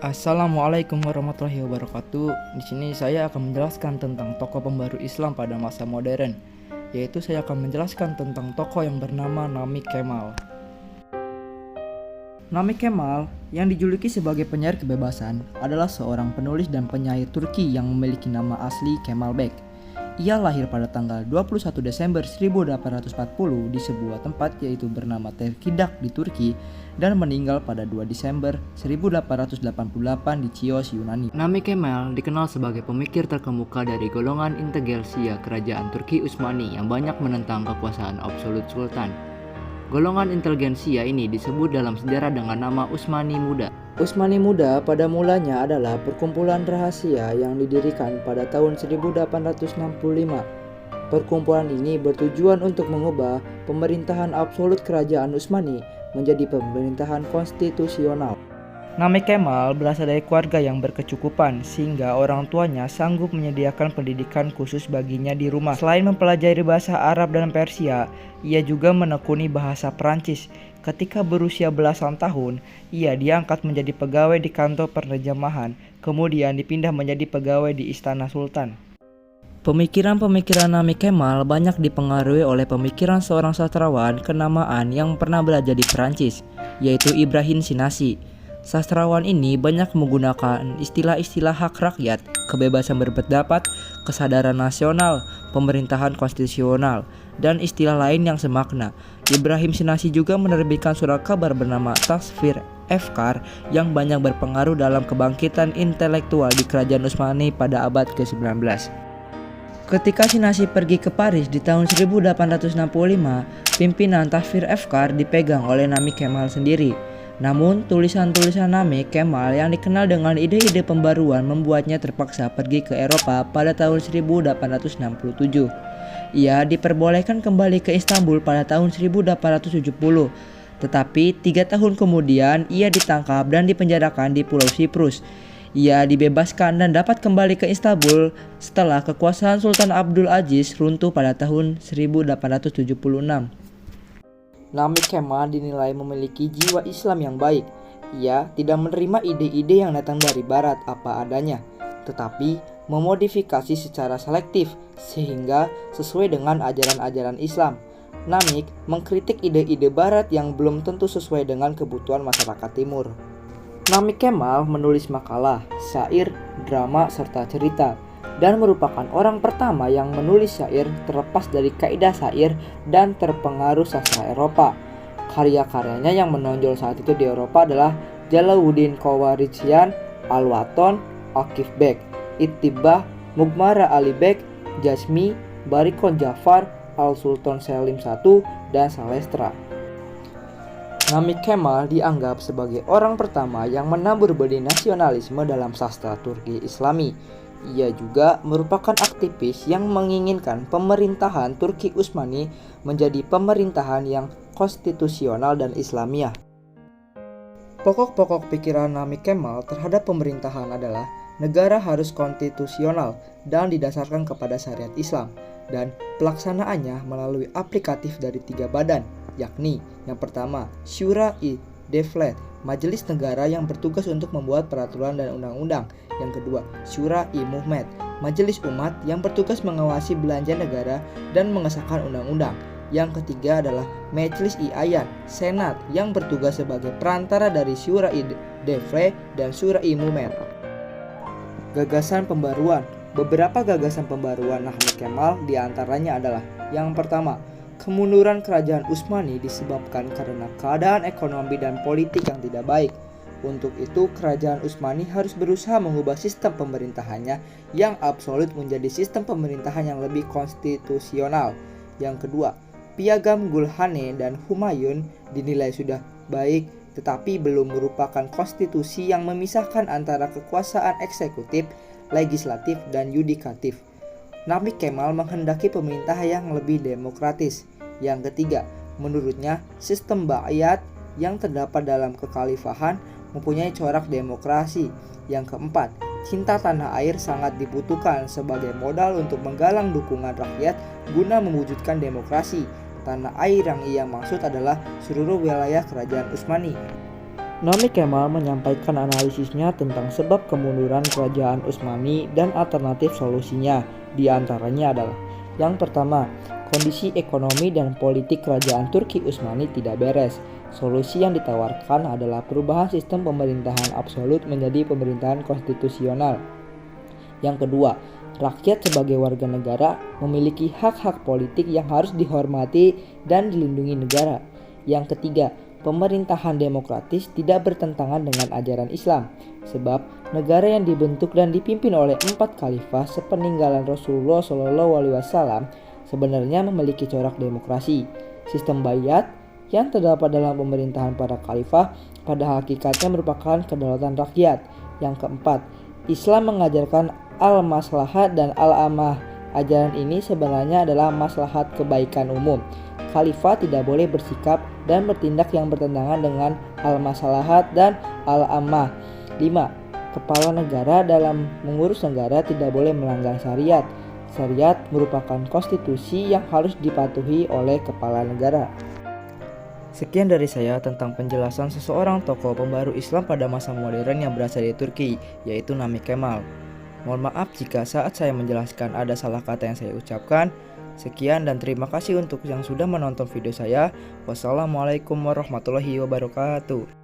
Assalamualaikum warahmatullahi wabarakatuh. Di sini saya akan menjelaskan tentang tokoh pembaru Islam pada masa modern, yaitu saya akan menjelaskan tentang tokoh yang bernama Nami Kemal. Nami Kemal, yang dijuluki sebagai penyair kebebasan, adalah seorang penulis dan penyair Turki yang memiliki nama asli Kemal Bek. Ia lahir pada tanggal 21 Desember 1840 di sebuah tempat yaitu bernama Tekirdağ di Turki dan meninggal pada 2 Desember 1888 di Chios, Yunani. Nami Kemal dikenal sebagai pemikir terkemuka dari golongan Integelsia Kerajaan Turki Utsmani yang banyak menentang kekuasaan absolut Sultan. Golongan inteligensia ini disebut dalam sejarah dengan nama Utsmani Muda. Utsmani Muda pada mulanya adalah perkumpulan rahasia yang didirikan pada tahun 1865. Perkumpulan ini bertujuan untuk mengubah pemerintahan absolut kerajaan Utsmani menjadi pemerintahan konstitusional. Nami Kemal berasal dari keluarga yang berkecukupan sehingga orang tuanya sanggup menyediakan pendidikan khusus baginya di rumah. Selain mempelajari bahasa Arab dan Persia, ia juga menekuni bahasa Perancis. Ketika berusia belasan tahun, ia diangkat menjadi pegawai di kantor penerjemahan, kemudian dipindah menjadi pegawai di Istana Sultan. Pemikiran-pemikiran Nami Kemal banyak dipengaruhi oleh pemikiran seorang sastrawan kenamaan yang pernah belajar di Perancis, yaitu Ibrahim Sinasi. Sastrawan ini banyak menggunakan istilah-istilah hak rakyat, kebebasan berpendapat, kesadaran nasional, pemerintahan konstitusional, dan istilah lain yang semakna. Ibrahim Sinasi juga menerbitkan surat kabar bernama Tasfir Efkar yang banyak berpengaruh dalam kebangkitan intelektual di kerajaan Utsmani pada abad ke-19. Ketika Sinasi pergi ke Paris di tahun 1865, pimpinan Tasfir Efkar dipegang oleh Nami Kemal sendiri. Namun, tulisan-tulisan Nami Kemal yang dikenal dengan ide-ide pembaruan membuatnya terpaksa pergi ke Eropa pada tahun 1867. Ia diperbolehkan kembali ke Istanbul pada tahun 1870. Tetapi 3 tahun kemudian ia ditangkap dan dipenjarakan di Pulau Siprus. Ia dibebaskan dan dapat kembali ke Istanbul setelah kekuasaan Sultan Abdul Aziz runtuh pada tahun 1876. Nami Kemal dinilai memiliki jiwa Islam yang baik. Ia tidak menerima ide-ide yang datang dari Barat apa adanya, tetapi memodifikasi secara selektif sehingga sesuai dengan ajaran-ajaran Islam. Nami mengkritik ide-ide Barat yang belum tentu sesuai dengan kebutuhan masyarakat Timur. Nami Kemal menulis makalah, syair, drama, serta cerita, dan merupakan orang pertama yang menulis syair terlepas dari kaidah syair dan terpengaruh sastra Eropa. Karya-karyanya yang menonjol saat itu di Eropa adalah Jalaluddin Qawarizyan, Al-Waton, Akif Bek, Ittibah, Mugmara Ali Bek, Jazmi, Barikon Jafar, Al-Sultan Selim I, dan Salestra. Nami Kemal dianggap sebagai orang pertama yang menabur benih nasionalisme dalam sastra Turki Islami. Ia juga merupakan aktivis yang menginginkan pemerintahan Turki Utsmani menjadi pemerintahan yang konstitusional dan Islamiyah. Pokok-pokok pikiran Nami Kemal terhadap pemerintahan adalah negara harus konstitusional dan didasarkan kepada syariat Islam, dan pelaksanaannya melalui aplikatif dari 3 badan, yakni yang pertama Syura-i Devlet, majelis negara yang bertugas untuk membuat peraturan dan undang-undang. Yang kedua, Syura-i Muhammad, majelis umat yang bertugas mengawasi belanja negara dan mengesahkan undang-undang. Yang ketiga adalah Majelis-i Ayan, senat yang bertugas sebagai perantara dari Syura-i Devlet dan Syura-i Muhammad. Gagasan pembaruan. Beberapa gagasan pembaruan Nami Kemal diantaranya adalah: yang pertama, kemunduran kerajaan Utsmani disebabkan karena keadaan ekonomi dan politik yang tidak baik. Untuk itu, kerajaan Utsmani harus berusaha mengubah sistem pemerintahannya yang absolut menjadi sistem pemerintahan yang lebih konstitusional. Yang kedua, Piagam Gulhane dan Humayun dinilai sudah baik, tetapi belum merupakan konstitusi yang memisahkan antara kekuasaan eksekutif, legislatif, dan yudikatif. Nami Kemal menghendaki pemerintahan yang lebih demokratis. Yang ketiga, menurutnya sistem baiat yang terdapat dalam kekhalifahan mempunyai corak demokrasi. Yang keempat, cinta tanah air sangat dibutuhkan sebagai modal untuk menggalang dukungan rakyat guna mewujudkan demokrasi. Tanah air yang ia maksud adalah seluruh wilayah kerajaan Utsmani. Naimi Kemal menyampaikan analisisnya tentang sebab kemunduran kerajaan Utsmani dan alternatif solusinya. Di antaranya adalah yang pertama, kondisi ekonomi dan politik kerajaan Turki Utsmani tidak beres. Solusi yang ditawarkan adalah perubahan sistem pemerintahan absolut menjadi pemerintahan konstitusional. Yang kedua, rakyat sebagai warga negara memiliki hak-hak politik yang harus dihormati dan dilindungi negara. Yang ketiga, pemerintahan demokratis tidak bertentangan dengan ajaran Islam, sebab negara yang dibentuk dan dipimpin oleh 4 khalifah sepeninggalan Rasulullah SAW sebenarnya memiliki corak demokrasi. Sistem bayat yang terdapat dalam pemerintahan para khalifah pada hakikatnya merupakan kedaulatan rakyat. Yang keempat, Islam mengajarkan al-maslahat dan al-amah. Ajaran ini sebenarnya adalah maslahat kebaikan umum. Khalifah tidak boleh bersikap dan bertindak yang bertentangan dengan al-maslahat dan al-amah. 5. Kepala negara dalam mengurus negara tidak boleh melanggar syariat. Syariat merupakan konstitusi yang harus dipatuhi oleh kepala negara. Sekian dari saya tentang penjelasan seseorang tokoh pembaru Islam pada masa modern yang berasal dari Turki, yaitu Naimi Kemal. Mohon maaf jika saat saya menjelaskan ada salah kata yang saya ucapkan. Sekian dan terima kasih untuk yang sudah menonton video saya. Wassalamualaikum warahmatullahi wabarakatuh.